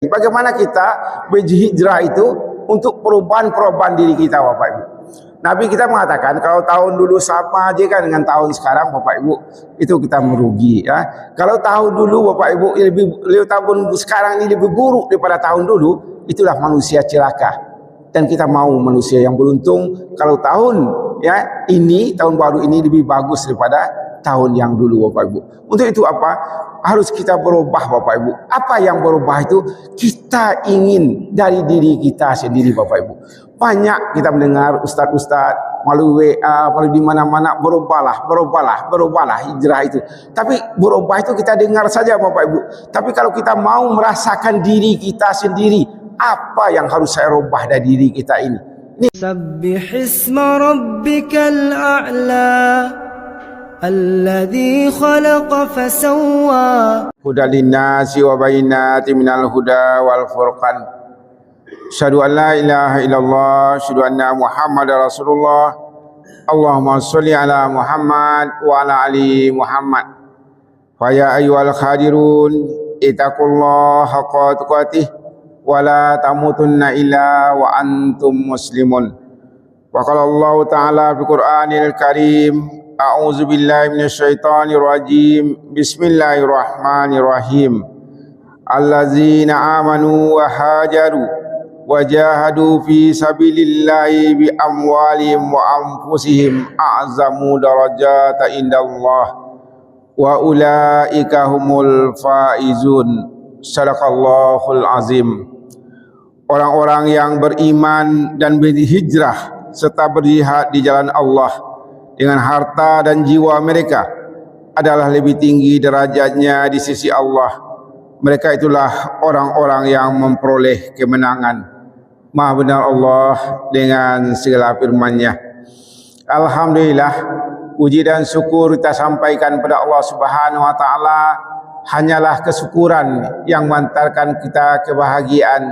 Bagaimana kita berhijrah itu untuk perubahan-perubahan diri kita, Bapak Ibu. Nabi kita mengatakan kalau tahun dulu sama aja kan dengan tahun sekarang, Bapak Ibu, itu kita merugi ya. Kalau tahun dulu Bapak Ibu lebih tahun sekarang ini lebih buruk daripada tahun dulu, itulah manusia celaka. Dan kita mau manusia yang beruntung kalau tahun ya ini, tahun baru ini lebih bagus daripada tahun yang dulu, Bapak Ibu. Untuk itu apa? Harus kita berubah, Bapak Ibu. Apa yang berubah itu kita ingin dari diri kita sendiri, Bapak Ibu. Banyak kita mendengar ustaz-ustaz melalui WA, melalui di mana-mana, berubahlah hijrah itu. Tapi berubah itu kita dengar saja, Bapak Ibu. Tapi kalau kita mau merasakan diri kita sendiri, apa yang harus saya rubah dari diri kita ini? Sabbihisma rabbikal a'la alladzi khalaqa fasawwa. Hudan linnasi wa bayyinatin minal huda wal furqan. Asyhadu an la ilaha illallah, asyhadu anna Muhammadar Rasulullah. Allahumma sholli ala Muhammad wa ala ali Muhammad. Fa ya ayyuhal khadirun ittaqullaha haqqa tuqatih wa la tamutunna illa wa antum muslimun. Wa qala Allah ta'ala fil Qur'anil Karim, a'udzu billahi minasyaitonir rajim. Bismillahirrahmanirrahim. Allazina amanu wa hajaru wajahadu fi sabilillahi bi amwalihim wa anfusihim a'zamu darajata indallah wa ulaika humul faizun. Sadaqallahul azim. Orang-orang yang beriman dan berhijrah serta berjihad di jalan Allah dengan harta dan jiwa mereka adalah lebih tinggi derajatnya di sisi Allah. Mereka itulah orang-orang yang memperoleh kemenangan. Maha benar Allah dengan segala firman-Nya. Alhamdulillah, puji dan syukur kita sampaikan kepada Allah Subhanahu wa taala. Hanyalah kesyukuran yang mengantarkan kita kebahagiaan.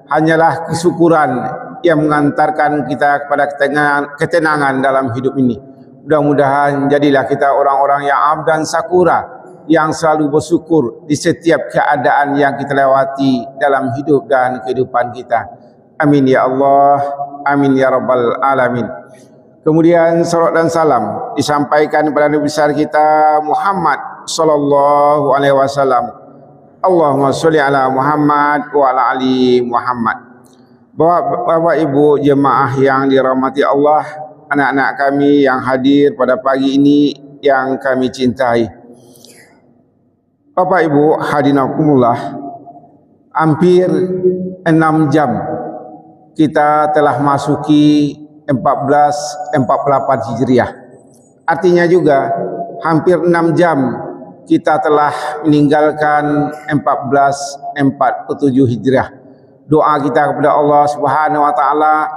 Hanyalah kesyukuran yang mengantarkan kita kepada ketenangan dalam hidup ini. Mudah-mudahan jadilah kita orang-orang yang abdan sakura, yang selalu bersyukur di setiap keadaan yang kita lewati dalam hidup dan kehidupan kita. Amin ya Allah, amin ya Rabbal Alamin. Kemudian salawat dan salam disampaikan kepada Nabi besar kita Muhammad sallallahu alaihi wasallam. Allahumma sholli ala Muhammad wa ala ali Muhammad. Bapak Ibu jemaah yang dirahmati Allah, anak-anak kami yang hadir pada pagi ini yang kami cintai. Bapak Ibu hadinakumullah, hampir 6 jam kita telah masuki 1448 Hijriah. Artinya juga hampir 6 jam kita telah meninggalkan 1447 Hijriah. Doa kita kepada Allah Subhanahu wa taala,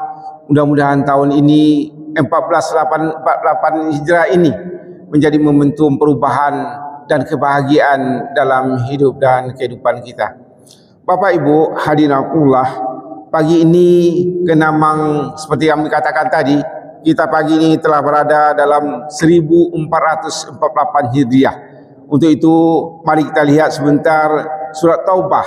mudah-mudahan tahun ini 1448 Hijriah ini menjadi momentum perubahan dan kebahagiaan dalam hidup dan kehidupan kita. Bapak Ibu hadinakumullah, pagi ini kenamang seperti yang dikatakan tadi, kita pagi ini telah berada dalam 1448 Hijriah. Untuk itu mari kita lihat sebentar surat Taubah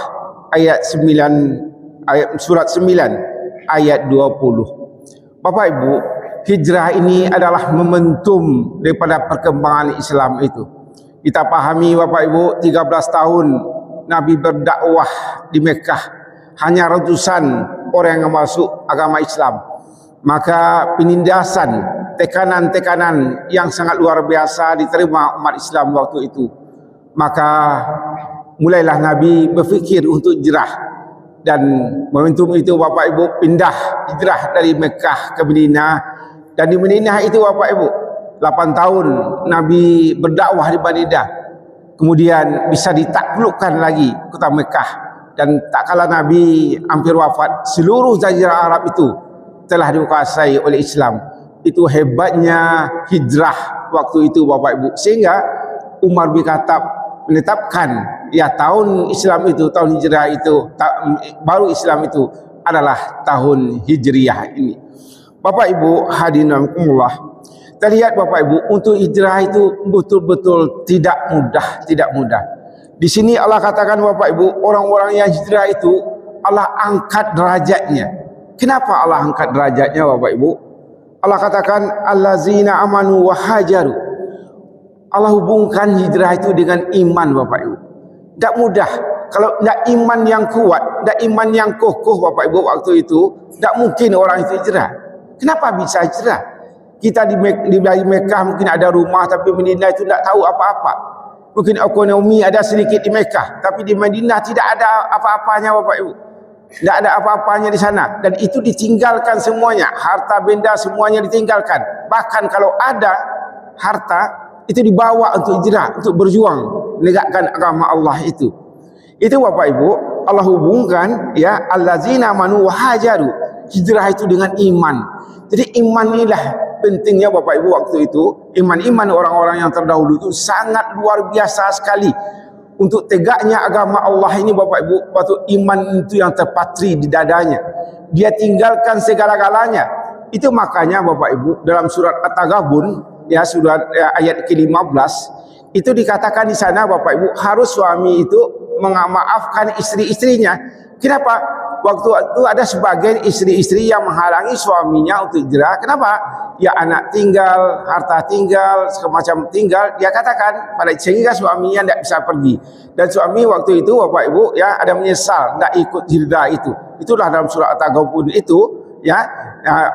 ayat 9, surat 9 ayat 20. Bapak Ibu, hijrah ini adalah momentum daripada perkembangan Islam itu. Kita pahami Bapak Ibu, 13 tahun Nabi berdakwah di Mekah. Hanya ratusan orang yang masuk agama Islam. Maka penindasan, tekanan-tekanan yang sangat luar biasa diterima umat Islam waktu itu. Maka mulailah Nabi berfikir untuk hijrah. Dan momentum itu Bapak Ibu pindah hijrah dari Mekah ke Madinah. Dan di Madinah itu Bapak Ibu 8 tahun Nabi berdakwah di Madinah. Kemudian bisa ditaklukkan lagi kota Mekah. Dan tak kala Nabi hampir wafat, seluruh jazirah Arab itu telah dikuasai oleh Islam. Itu hebatnya hijrah waktu itu Bapak Ibu. Sehingga Umar bin Khattab menetapkan ya tahun Islam itu, tahun hijrah itu, baru Islam itu adalah tahun hijriah ini. Bapak Ibu hadinakumullah, kita lihat Bapak Ibu, untuk hijrah itu betul-betul tidak mudah. Di sini Allah katakan Bapak Ibu, orang-orang yang hijrah itu Allah angkat derajatnya. Kenapa Allah angkat derajatnya Bapak Ibu? Allah katakan allazina amanu wa hajaru. Allah hubungkan hijrah itu dengan iman Bapak Ibu. Tak mudah. Kalau tak iman yang kuat, tak iman yang kokoh Bapak Ibu waktu itu, tak mungkin orang itu hijrah. Kenapa bisa hijrah? Kita di Mekah mungkin ada rumah, tapi Madinah itu tak tahu apa-apa. Mungkin ekonomi ada sedikit di Mekah, tapi di Madinah tidak ada apa-apanya Bapak Ibu. Tidak ada apa-apanya di sana. Dan itu ditinggalkan semuanya. Harta benda semuanya ditinggalkan. Bahkan kalau ada harta, itu dibawa untuk hijrah, untuk berjuang menegakkan agama Allah itu. Itu Bapak Ibu, Allah hubungkan ya allazina amanu wa hajaru. Hijrah itu dengan iman. Jadi iman inilah pentingnya Bapak Ibu waktu itu. Iman-iman orang-orang yang terdahulu itu sangat luar biasa sekali. Untuk tegaknya agama Allah ini Bapak Ibu, waktu iman itu yang terpatri di dadanya. Dia tinggalkan segala-galanya. Itu makanya Bapak Ibu dalam surat At-Taghabun ya surat ayat ke-15 itu dikatakan di sana Bapak Ibu harus suami itu memaafkan istri-istrinya. Kenapa? Waktu itu ada sebagian istri-istri yang menghalangi suaminya untuk hijrah. Kenapa? Ya anak tinggal, harta tinggal, semacam tinggal. Dia katakan pada sehingga suaminya tidak bisa pergi. Dan suami waktu itu Bapak Ibu ya ada menyesal tidak ikut hijrah itu. Itulah dalam surah At-Taghabun itu ya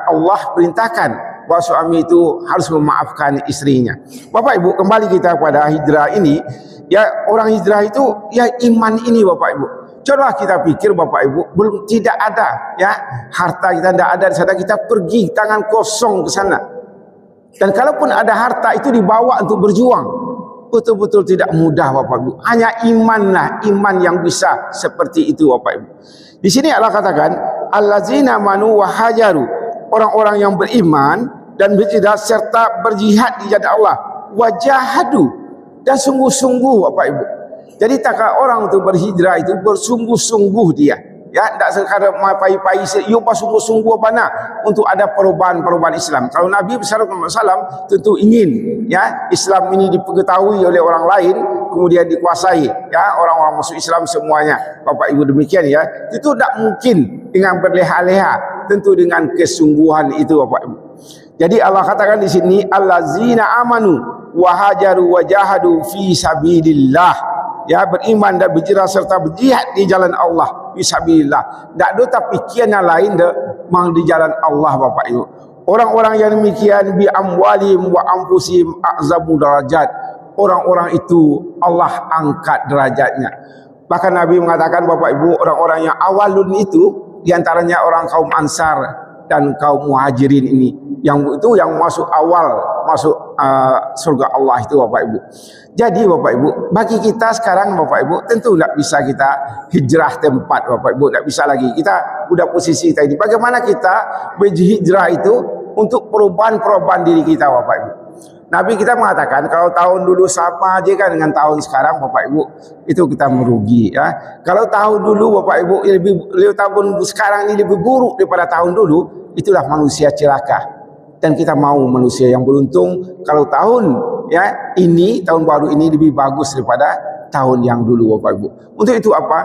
Allah perintahkan bahwa suami itu harus memaafkan istrinya. Bapak Ibu, kembali kita pada hijrah ini. Ya orang hijrah itu ya iman ini Bapak Ibu. Coba kita pikir Bapak Ibu, belum tidak ada ya harta kita tidak ada di sana, kita pergi tangan kosong ke sana. Dan kalaupun ada harta itu dibawa untuk berjuang. Betul-betul tidak mudah Bapak Ibu. Hanya imanlah, iman yang bisa seperti itu Bapak Ibu. Di sini Allah katakan allazina manu wa hajaru. Orang-orang yang beriman dan berjihad serta berjihad di jalan Allah. Wajahadu dan sungguh-sungguh Bapak Ibu. Jadi tak orang untuk berhijrah itu bersungguh-sungguh dia. Ya, tidak sekadar pai-pai yupa sungguh-sungguh apa nak untuk ada perubahan-perubahan Islam. Kalau Nabi besar Muhammad SAW tentu ingin ya Islam ini diketahui oleh orang lain, kemudian dikuasai ya orang-orang masuk Islam semuanya. Bapak Ibu demikian ya. Itu tidak mungkin dengan berleha-leha, tentu dengan kesungguhan itu Bapak Ibu. Jadi Allah katakan di sini allazina amanu wa hajaru wa jahadu fi sabilillah. Ya beriman dan berjihad serta berjihad di jalan Allah fisabilillah. Tak ada pikiran yang lain mang di jalan Allah Bapak Ibu. Orang-orang yang demikian bi amwalihim wa anfusihim a'zamu darajat. Orang-orang itu Allah angkat derajatnya. Bahkan Nabi mengatakan Bapak Ibu, orang-orang yang awalun itu diantaranya orang kaum Ansar dan kaum Muhajirin ini, yang itu yang masuk awal masuk surga Allah itu Bapak Ibu. Jadi Bapak Ibu, bagi kita sekarang Bapak Ibu tentu tidak bisa kita hijrah tempat Bapak Ibu, tidak bisa lagi. Kita sudah posisi kita ini. Bagaimana kita berhijrah itu untuk perubahan-perubahan diri kita Bapak Ibu. Nabi kita mengatakan kalau tahun dulu sama aja kan dengan tahun sekarang Bapak Ibu, itu kita merugi ya. Kalau tahun dulu Bapak Ibu lebih tahun sekarang ini lebih buruk daripada tahun dulu, itulah manusia celaka. Dan kita mau manusia yang beruntung kalau tahun ya ini tahun baru ini lebih bagus daripada tahun yang dulu Bapak Ibu. Untuk itu apa?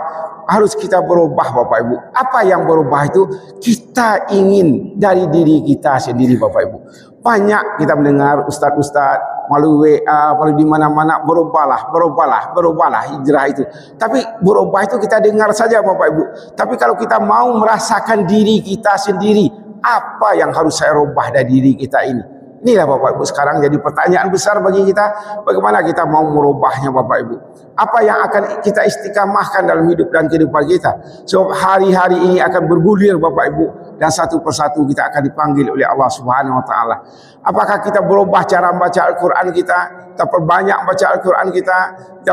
Harus kita berubah Bapak Ibu. Apa yang berubah itu kita ingin dari diri kita sendiri Bapak Ibu. Banyak kita mendengar ustaz-ustaz melalui WA, melalui di mana-mana berubahlah hijrah itu. Tapi berubah itu kita dengar saja Bapak Ibu. Tapi kalau kita mau merasakan diri kita sendiri, apa yang harus saya rubah dari diri kita ini? Inilah Bapak Ibu sekarang jadi pertanyaan besar bagi kita. Bagaimana kita mau merubahnya Bapak Ibu? Apa yang akan kita istiqamahkan dalam hidup dan kehidupan kita? Sebab hari-hari ini akan bergulir Bapak Ibu. Dan satu persatu kita akan dipanggil oleh Allah Subhanahu Wa Taala. Apakah kita berubah cara membaca Al-Quran kita? Kita perbanyak baca Al-Quran kita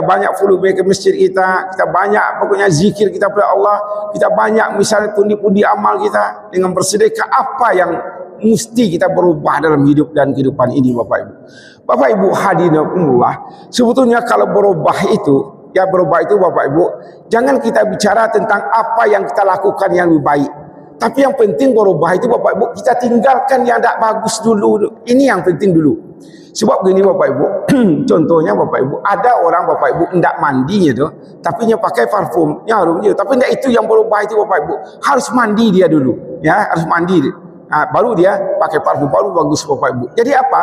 banyak volume ke masjid kita banyak pokoknya zikir kita kepada Allah, kita banyak misalnya pundi-pundi amal kita dengan bersedekah. Apa yang mesti kita berubah dalam hidup dan kehidupan ini Bapak Ibu? Bapak Ibu hadirinullah, sebetulnya kalau berubah itu Bapak Ibu, jangan kita bicara tentang apa yang kita lakukan yang lebih baik. Tapi yang penting berubah itu Bapak Ibu, kita tinggalkan yang tak bagus dulu. Ini yang penting dulu. Sebab begini Bapak Ibu, contohnya Bapak Ibu, ada orang Bapak Ibu hendak mandinya tu, tapi dia pakai parfum, yang harum je. Tapi tidak itu yang berubah itu Bapak Ibu. Harus mandi dia dulu, ya, harus mandi dia. Baru dia pakai parfum, baru bagus Bapak Ibu. Jadi apa?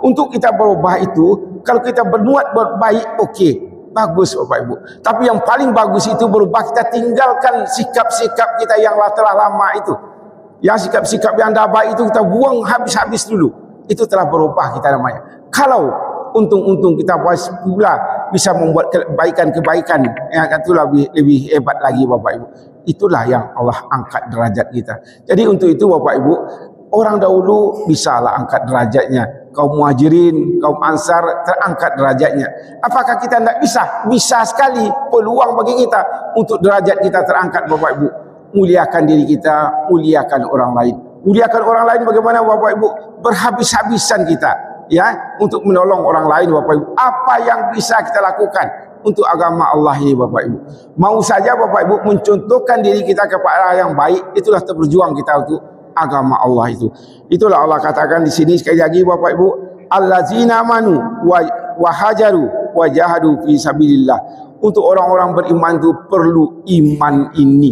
Untuk kita berubah itu, kalau kita berniat baik, okey, bagus Bapak Ibu. Tapi yang paling bagus itu berubah, kita tinggalkan sikap-sikap kita yang telah lama itu. Yang sikap-sikap yang dah baik itu kita buang habis-habis dulu. Itu telah berubah kita namanya. Kalau untung-untung kita pula bisa membuat kebaikan-kebaikan yang itu lebih hebat lagi Bapak Ibu. Itulah yang Allah angkat derajat kita. Jadi untuk itu Bapak Ibu, orang dahulu bisalah angkat derajatnya. Kaum Muhajirin, kaum Ansar terangkat derajatnya. Apakah kita tidak bisa? Bisa sekali, peluang bagi kita untuk derajat kita terangkat Bapak Ibu. Muliakan diri kita, muliakan orang lain. Muliakan orang lain bagaimana Bapak Ibu? Berhabis-habisan kita, ya, untuk menolong orang lain Bapak Ibu. Apa yang bisa kita lakukan untuk agama Allah ini Bapak Ibu? Mau saja Bapak Ibu mencontohkan diri kita kepada yang baik, itulah berjuang kita untuk agama Allah itu. Itulah Allah katakan di sini sekali lagi Bapak Ibu, allazina amanu wa hajaru wa jahadu fi sabilillah. Untuk orang-orang beriman itu perlu iman ini.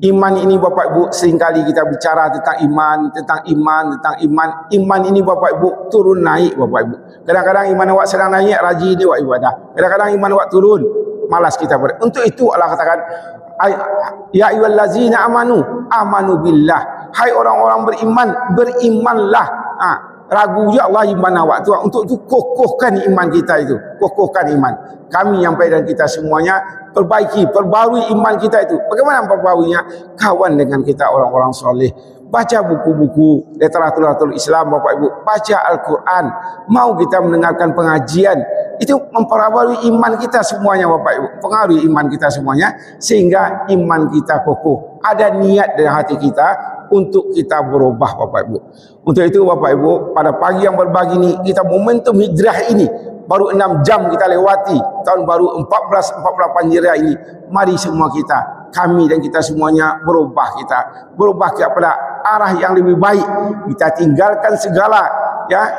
Iman ini Bapak Ibu, seringkali kita bicara tentang iman, tentang iman, tentang iman. Iman ini Bapak Ibu turun naik Bapak Ibu. Kadang-kadang iman awak sedang naik, rajin dia buat ibadah. Kadang-kadang iman awak turun, malas kita ber. Untuk itu Allah katakan, ya ayyuhallazina amanu billah. Hai orang-orang beriman, berimanlah. Ragu ya Allah iman awak tu. Untuk itu kokohkan iman kita itu. Kokohkan iman. Kami yang dan kita semuanya perbarui iman kita itu. Bagaimana perbaruinya? Kawan dengan kita orang-orang soleh. Baca buku-buku literatur Islam Bapak Ibu. Baca Al-Quran. Mau kita mendengarkan pengajian. Itu memperbarui iman kita semuanya Bapak Ibu. Pengaruhi iman kita semuanya. Sehingga iman kita kokoh. Ada niat dalam hati kita untuk kita berubah Bapak Ibu. Untuk itu Bapak Ibu, pada pagi yang berbagi ini, kita momentum hijrah ini, baru 6 jam kita lewati, tahun baru 1448 Hijriah ini. Mari semua kita, kami dan kita semuanya berubah kepada arah yang lebih baik. Kita tinggalkan segala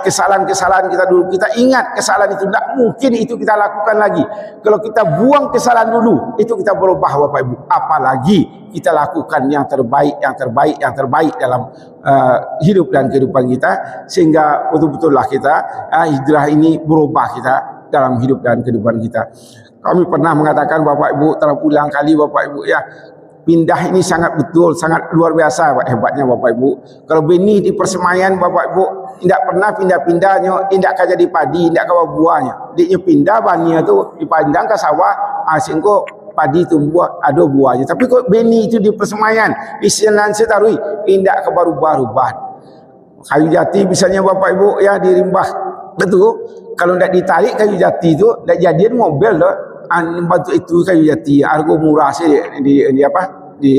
kesalahan-kesalahan kita dulu. Kita ingat kesalahan itu, tidak mungkin itu kita lakukan lagi. Kalau kita buang kesalahan dulu, itu kita berubah Bapak Ibu. Apalagi kita lakukan yang terbaik dalam hidup dan kehidupan kita, sehingga betul-betullah kita hijrah ini berubah kita dalam hidup dan kehidupan kita. Kami pernah mengatakan Bapak Ibu, terulang kali Bapak Ibu, ya, pindah ini sangat betul, sangat luar biasa hebatnya Bapak Ibu. Kalau benih di persemaian Bapak Ibu, tidak pernah pindah-pindahnya, tidak akan jadi padi, tidak akan buahnya. Dia pindah bania tu dipandang ke sawah, sehingga padi tumbuh ada buahnya. Tapi kok benih itu di persemaian, di silan setarui, tidak ke berubah-ubah. Kayu jati misalnya Bapak Ibu, ya, dirimbah, betul. Kalau tidak ditarik kayu jati itu, tidak jadian mobil dah. Batu itu kayu jati, harga murah saja di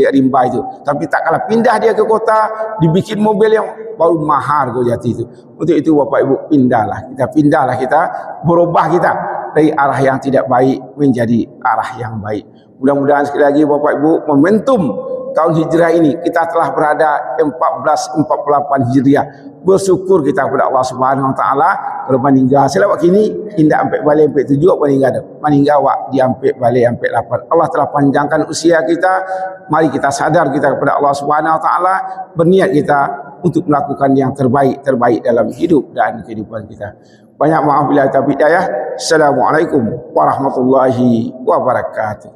rimba itu. Tapi tak kalah pindah dia ke kota, dibikin mobil yang baru mahal harga jati itu. Untuk itu Bapak Ibu, pindahlah kita, berubah kita dari arah yang tidak baik menjadi arah yang baik. Mudah-mudahan sekali lagi Bapak Ibu, momentum tahun hijrah ini kita telah berada 1448 Hijriah. Bersyukur kita kepada Allah Subhanahu Wa Taala. Kalau meninggal selawat kini indah ampe balik ampe 7 meninggal dah. Meninggal wak di ampe balik ampe 8. Allah telah panjangkan usia kita. Mari kita sadar kita kepada Allah Subhanahu Wa Taala, berniat kita untuk melakukan yang terbaik dalam hidup dan kehidupan kita. Banyak maaf bila tak hidayah. Assalamualaikum warahmatullahi wabarakatuh.